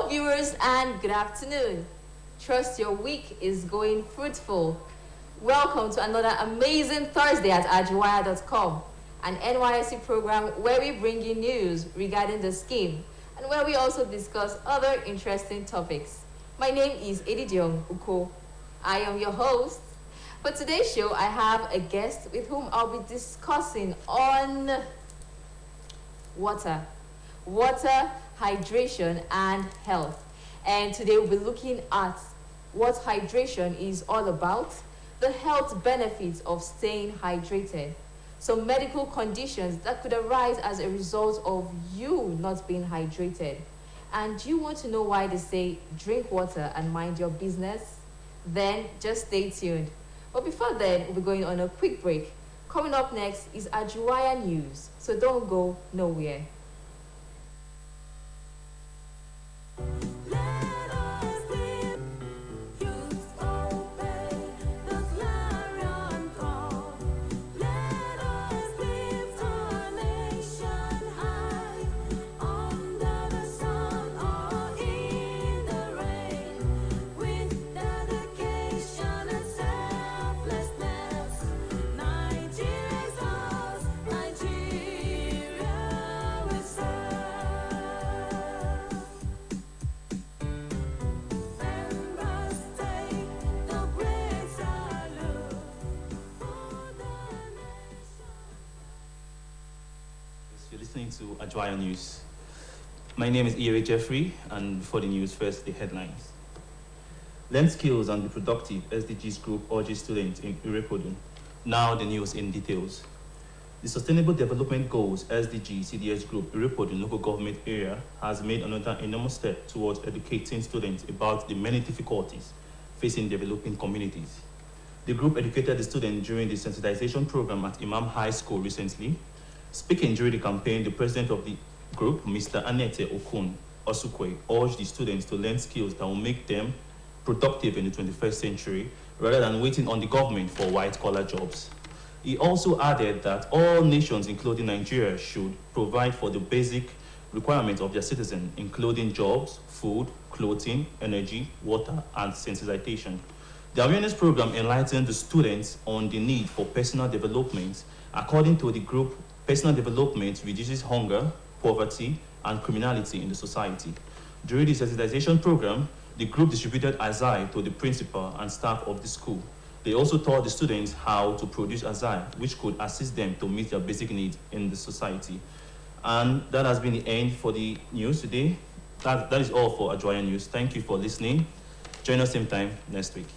Hello viewers and good afternoon. Trust your week is going fruitful. Welcome to another amazing Thursday at Ajuwaya.com, an NYSC program where we bring you news regarding the scheme and where we also discuss other interesting topics. My name is Edidiong Uko. I am your host. For today's show, I have a guest with whom I'll be discussing on water, hydration, and health. And today we'll be looking at what hydration is all about, the health benefits of staying hydrated, some medical conditions that could arise as a result of you not being hydrated. And do you want to know why they say drink water and mind your business? Then just stay tuned. But before then, we'll be going on a quick break. Coming up next is Ajuwaya News, so don't go nowhere. You're listening to Ajuwaya News. My name is Eric Jeffrey, and before the news, first the headlines. Learn skills and be productive, SDGs group urges students in Irepodun. Now the news in details. The Sustainable Development Goals SDG CDS group Irepodun local government area has made another enormous step towards educating students about the many difficulties facing developing communities. The group educated the students during the sensitization program at Imam High School recently. Speaking during the campaign, the president of the group, Mr. Anete Okun Osukwe, urged the students to learn skills that will make them productive in the 21st century rather than waiting on the government for white-collar jobs. He also added that all nations, including Nigeria, should provide for the basic requirements of their citizens, including jobs, food, clothing, energy, water, and sensitization. The awareness program enlightened the students on the need for personal development. According to the group, personal development reduces hunger, poverty, and criminality in the society. During the sensitization program, the group distributed azai to the principal and staff of the school. They also taught the students how to produce azai, which could assist them to meet their basic needs in the society. And that has been the end for the news today. That is all for Ajuwaya News. Thank you for listening. Join us same time next week.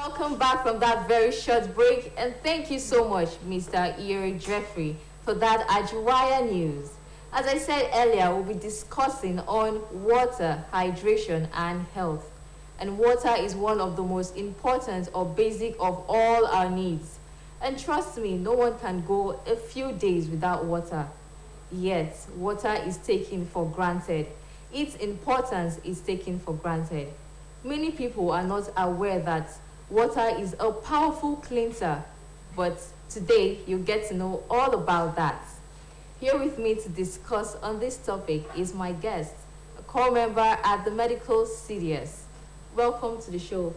Welcome back from that very short break, and thank you so much, Mr. Eric Jeffrey, for that Ajuwaya News. As I said earlier, we'll be discussing on water, hydration, and health. And water is one of the most important or basic of all our needs. And trust me, no one can go a few days without water. Yet, water is taken for granted. Its importance is taken for granted. Many people are not aware that water is a powerful cleanser, but today you get to know all about that. Here with me to discuss on this topic is my guest, a core member at the medical CDS. welcome to the show,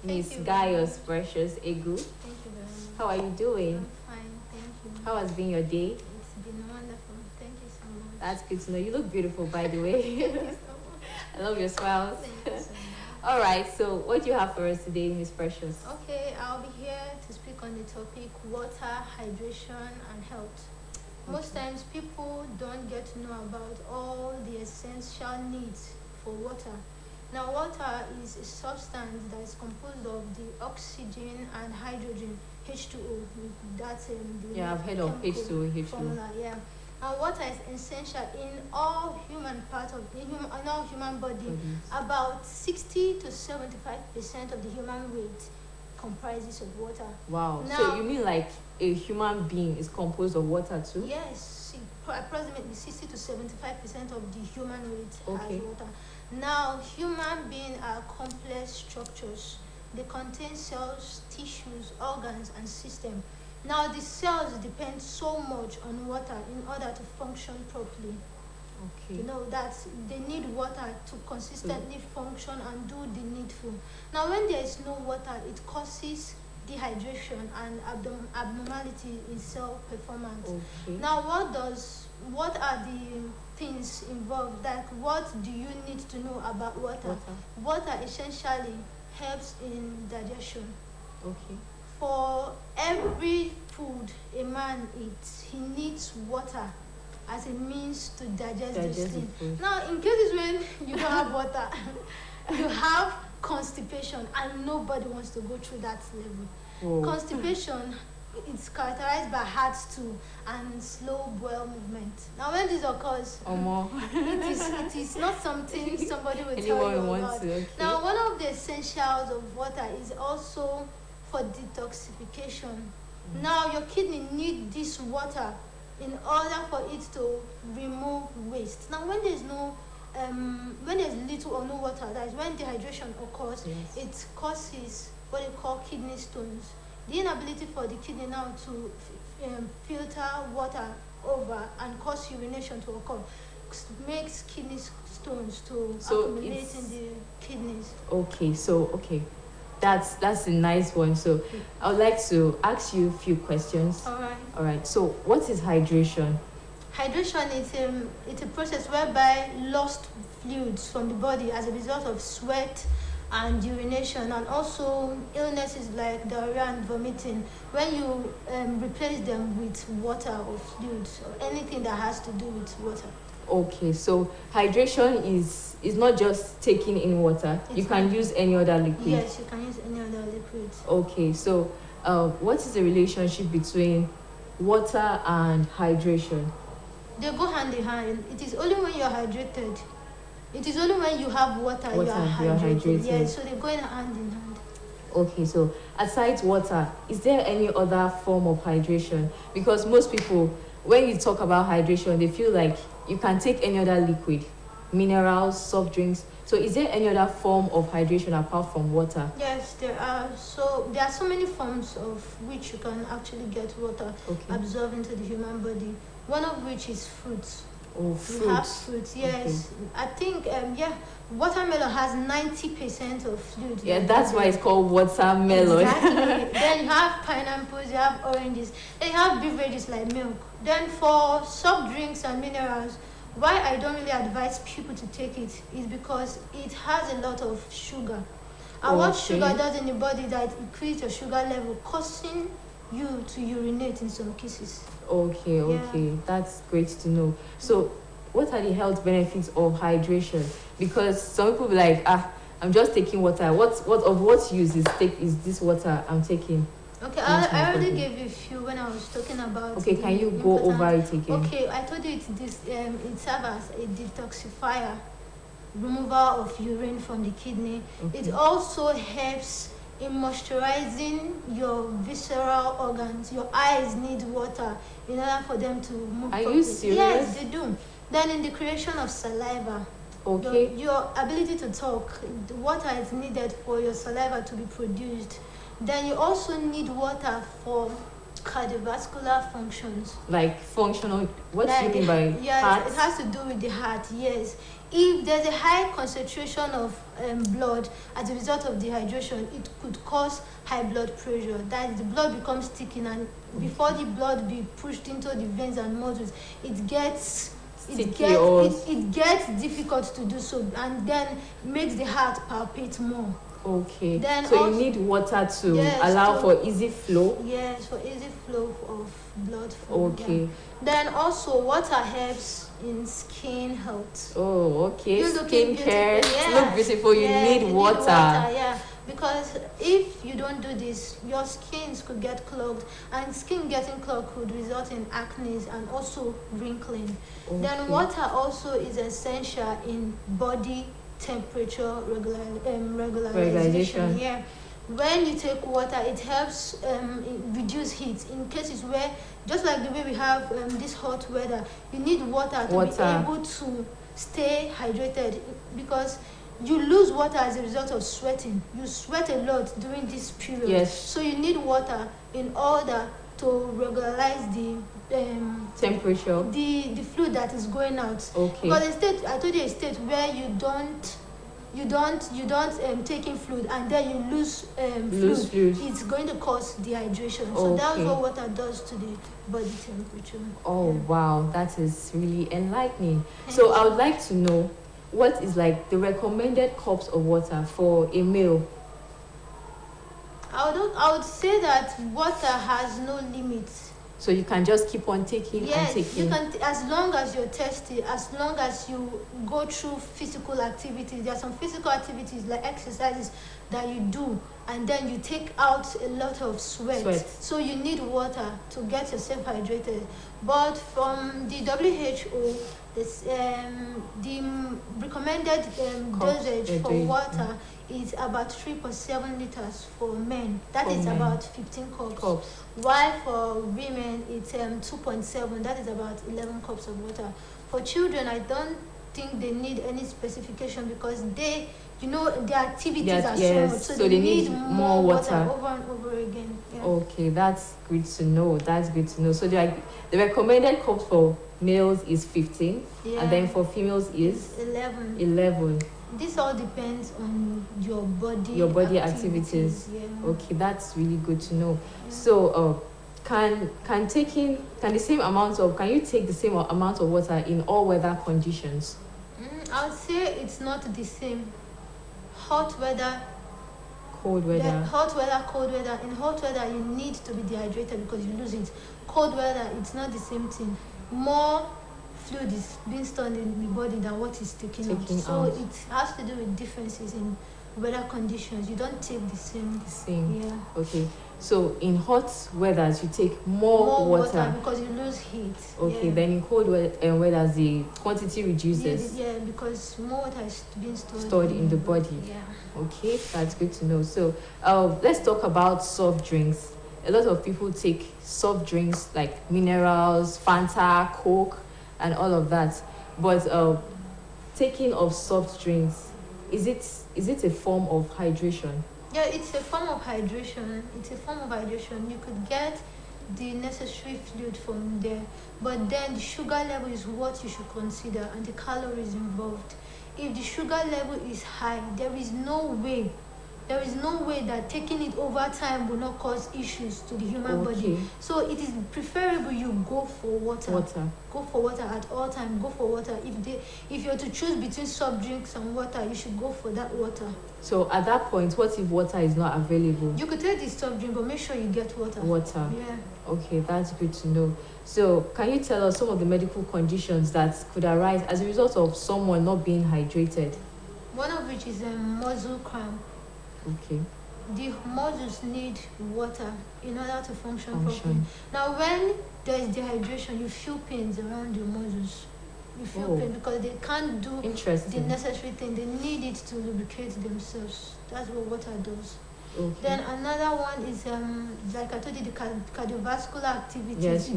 Miss Gaius Precious Egu. Thank you very much. How are you doing? I'm fine, thank you. How has been your day? It's been wonderful. Thank you so much. That's good to know. You look beautiful, by the way. Thank you so much. I love your smiles. Thank you so much. All right, so what do you have for us today, Miss Precious? Okay, I'll be here to speak on the topic water, hydration, and health. Most times people don't get to know about all the essential needs for water. Now, water is a substance that is composed of the oxygen and hydrogen, H2O. That's the Yeah, I've heard of chemical H2O, H2O. formula. Yeah, and water is essential in all human parts of in all human body. Bodies. About 60 to 75% of the human weight comprises of water. Wow. Now- So you mean like a human being is composed of water too? Yes, approximately 60 to 75% of the human weight Okay. has water. Now, human beings are complex structures. They contain cells, tissues, organs, and systems. Now, the cells depend so much on water in order to function properly. Okay. You know that they need water to consistently function and do the needful. Now, when there is no water, it causes dehydration and abnormality in cell performance. Okay. Now, what are the things involved? Like, what do you need to know about water? Water essentially helps in digestion. Okay. For every food a man eats, he needs water as a means to digest Digest this the thing. food. Now, in cases when you don't have water, you have constipation, and nobody wants to go through that level. Whoa. Constipation, it's characterized by hard stool and slow bowel movement. Now, when this occurs, Omo. it is not something somebody will tell Anyone you who wants about. to. Okay. Now, one of the essentials of water is also for detoxification. Now, your kidney need this water in order for it to remove waste. Now, when there's little or no water, that is when dehydration occurs. Yes. It causes what they call kidney stones. The inability for the kidney now to filter water over and cause urination to occur makes kidney stones to So accumulate it's- in the kidneys. Okay. That's a nice one. So I would like to ask you a few questions. All right. So what is hydration? Hydration is it's a process whereby lost fluids from the body as a result of sweat and urination, and also illnesses like diarrhea and vomiting, when you replace them with water or fluids or anything that has to do with water. Okay, so hydration is not just taking in water. You It's can not. use any other liquid. Yes, you can use any other liquids. Okay, so what is the relationship between water and hydration? They go hand in hand. It is only when you're hydrated. It is only when you have water you are hydrated. Yes, so they go in hand in hand. Okay, so aside water, is there any other form of hydration? Because most people, when you talk about hydration, they feel like you can take any other liquid, minerals, soft drinks. So is there any other form of hydration apart from water? Yes, there are. So there are so many forms of which you can actually get water Okay. absorbed into the human body. One of which is fruits. Oh, You have fruits. fruits, yes. I think watermelon has 90% of fluid. Yeah, that's why it's called watermelon. Exactly. Then you have pineapples, you have oranges, then you have beverages like milk. Then for soft drinks and minerals, why I don't really advise people to take it is because it has a lot of sugar. And what Okay. sugar does in the body, that increases your sugar level, causing you to urinate in some cases. Okay, that's great to know. So, what are the health benefits of hydration? Because some people be like, I'm just taking water. What use is this water I'm taking? Okay, Yes, I already body. gave you a few when I was talking about. Okay, the can you go important- over it again? Okay, I told you it serves as a detoxifier, removal of urine from the kidney. Okay. It also helps in moisturizing your visceral organs. Your eyes need water in order for them to move Are you properly. serious? Yes, they do. Then in the creation of saliva, Okay. your ability to talk, the water is needed for your saliva to be produced. Then you also need water for cardiovascular functions. Like functional, what do you Like mean by yes, heart? it has to do with the heart. Yes, if there's a high concentration of blood as a result of dehydration, it could cause high blood pressure. That is, the blood becomes thickened, and before the blood be pushed into the veins and muscles, it gets Sticky or it gets difficult to do so, and then makes the heart palpate more. okay. Then So also, you need water to yes, allow to- for easy flow. yes, for easy flow of blood flow. Okay. Yeah. Then also, water helps in skin health. Oh, okay. You looking Skincare beautiful, to yes, look beautiful, you yes, need water. Yeah, because if you don't do this, your skins could get clogged, and skin getting clogged could result in acne and also wrinkling. Okay. Then water also is essential in body temperature regularization. Regularization. Yeah, when you take water, it helps reduce heat in cases where, just like the way we have this hot weather, you need water to be able to stay hydrated, because you lose water as a result of sweating. You sweat a lot during this period. Yes. So you need water in order to regularize the temperature. The fluid that is going out. Okay. Because a state, I told you, a state where you don't take in fluid, and then you lose fluid, it's going to cause dehydration. So that's what water does to the body temperature. Oh wow, that is really enlightening. So I would like to know, what is like the recommended cups of water for a male? I would say that water has no limit. So you can just keep on taking and taking. You can, as long as you're thirsty, as long as you go through physical activities. There are some physical activities like exercises that you do, and then you take out a lot of sweat. So you need water to get yourself hydrated. But from the WHO, the recommended dosage for water is about 3.7 liters for men. That is about 15 cups. While for women, it's 2.7. That is about 11 cups of water. For children, I don't think they need any specification, because their activities are so much, so they need more water over and over again. Yeah. Okay, that's good to know. So the recommended cup for males is 15, and then for females is 11. This all depends on your body activities. Yeah. Okay, that's really good to know. Yeah. So can you take the same amount of water in all weather conditions? I would say it's not the same. Hot weather, cold weather. Hot weather, cold weather. In hot weather, you need to be dehydrated because you lose it. Cold weather, it's not the same thing. More fluid is being stored in the body than what is taken out. So it has to do with differences in weather conditions. You don't take the same. Yeah. Okay. So in hot weathers, you take more water because you lose heat. Okay. Yeah. Then in cold weathers, the quantity reduces. Yeah, because more water is being stored in the body. Yeah. Okay, that's good to know. So let's talk about soft drinks. A lot of people take soft drinks like minerals, Fanta, Coke, and all of that. But taking of soft drinks, is it a form of hydration? Yeah, it's a form of hydration. You could get the necessary fluid from there, but then the sugar level is what you should consider, and the calories involved. If the sugar level is high, there is no way that taking it over time will not cause issues to the human body. So it is preferable you go for water. Go for water at all times. Go for water. If you're to choose between soft drinks and water, you should go for that water. So at that point, what if water is not available? You could take the soft drink, but make sure you get water. Yeah. Okay, that's good to know. So can you tell us some of the medical conditions that could arise as a result of someone not being hydrated? One of which is muscle cramp. Okay. The muscles need water in order to function properly. Now, when there is dehydration, you feel pains around your muscles. You feel pain because they can't do the necessary thing. They need it to lubricate themselves. That's what water does. Okay. Then another one is like I told you, the cardiovascular activities. Yes,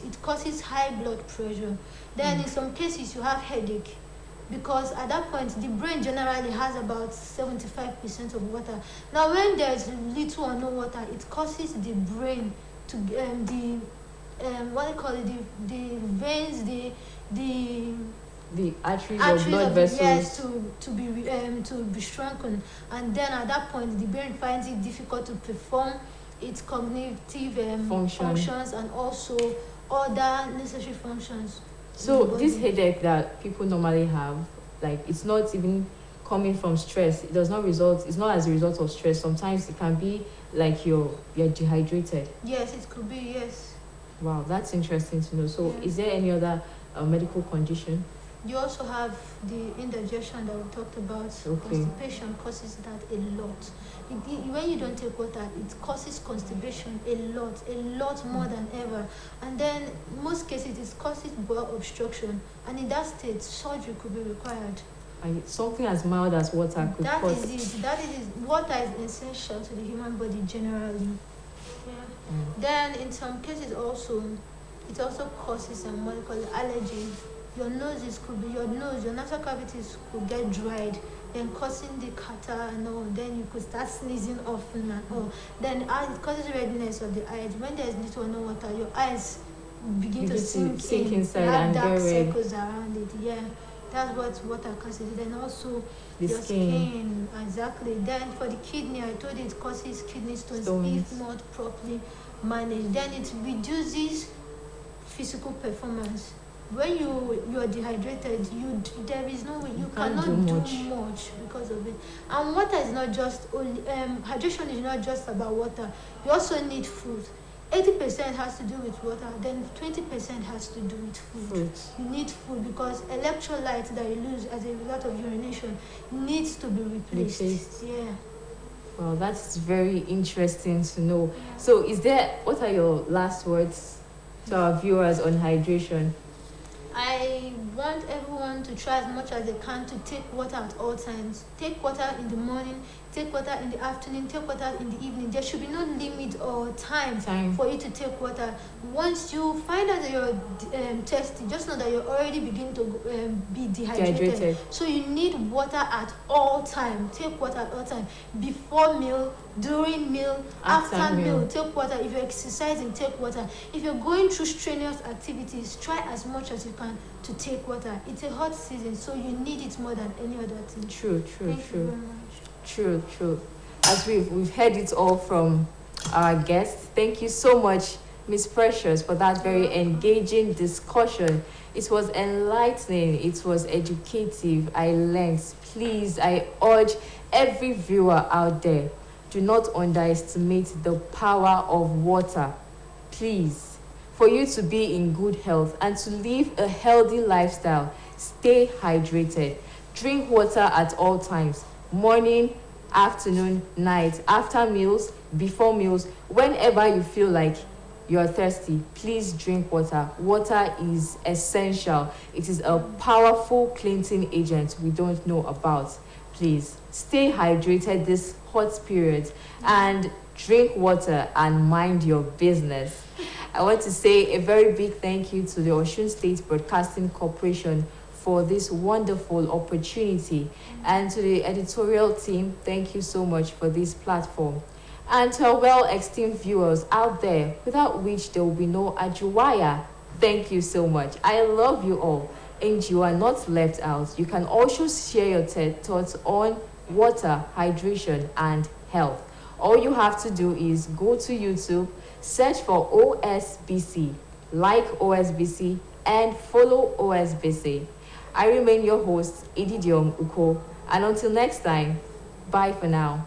it causes high blood pressure. Then in some cases you have headache. because at that point the brain generally has about 75% of water. Now when there's little or no water, it causes the brain to the what do you call it, the veins, The arteries or arteries blood of the vessels. yes to be shrunken, and then at that point the brain finds it difficult to perform its cognitive functions and also other necessary functions. So this headache that people normally have, like it's not even coming from stress. It does not result. It's not as a result of stress. Sometimes it can be like you're dehydrated. Yes, it could be, yes. Wow, that's interesting to know. So Yeah. is there any other medical condition? You also have the indigestion that we talked about. Okay. Constipation causes that a lot. When you don't take water, it causes constipation a lot more than ever. And then in most cases it causes bowel obstruction, and in that state surgery could be required. And something as mild as water could That cause. is it. That is it. Water is essential to the human body generally. Yeah. Then in some cases also, it also causes what we call allergy. Your noses could be your nasal cavities could get dried, then causing the catarrh and all. Then you could start sneezing often and all. Then it causes redness of the eyes. When there's little or no water, your eyes begin to sink inside you have and dark get red. circles around it. Yeah. That's what water causes. Then also The your skin. exactly. Then for the kidney, I told you it causes kidney stones Stones. if not properly managed. Then it reduces physical performance. When you are dehydrated, there is no way you can't cannot do do much. much because of it. And water is not just only hydration is not just about water. You also need food. 80% has to do with water, then 20% has to do with food. Fruits. You need food because electrolytes that you lose as a result of urination needs to be replaced. Yeah. Well, that's very interesting to know. So what are your last words to our viewers on hydration? I want everyone to try as much as they can to take water at all times. Take water in the morning, take water in the afternoon, take water in the evening. There should be no limit or time for you to take water. Once you find out that you're thirsty, just know that you're already beginning to be dehydrated. So you need water at all time. Take water at all time. Before meal, during meal, after meal, take water. If you're exercising, take water. If you're going through strenuous activities, try as much as you can to take water. It's a hot season, so you need it more than any other thing. True. Thank you very much. True. As we've heard it all from our guests. Thank you so much, Miss Precious, for that very engaging discussion. It was enlightening. It was educative. I learned. Please, I urge every viewer out there, do not underestimate the power of water. Please, for you to be in good health and to live a healthy lifestyle, stay hydrated. Drink water at all times. Morning, afternoon, night, after meals, before meals, whenever you feel like you're thirsty, please drink water. Water is essential. It is a powerful cleansing agent we don't know about. Please stay hydrated this hot period and drink water and mind your business. I want to say a very big thank you to the Osun State Broadcasting Corporation for this wonderful opportunity, and to the editorial team, thank you so much for this platform. And to our well-esteemed viewers out there, without which there will be no Ajuwaya, thank you so much. I love you all, and you are not left out. You can also share your thoughts on water, hydration, and health. All you have to do is go to YouTube, search for OSBC, like OSBC, and follow OSBC. I remain your host, Edidiom Uko, and until next time, bye for now.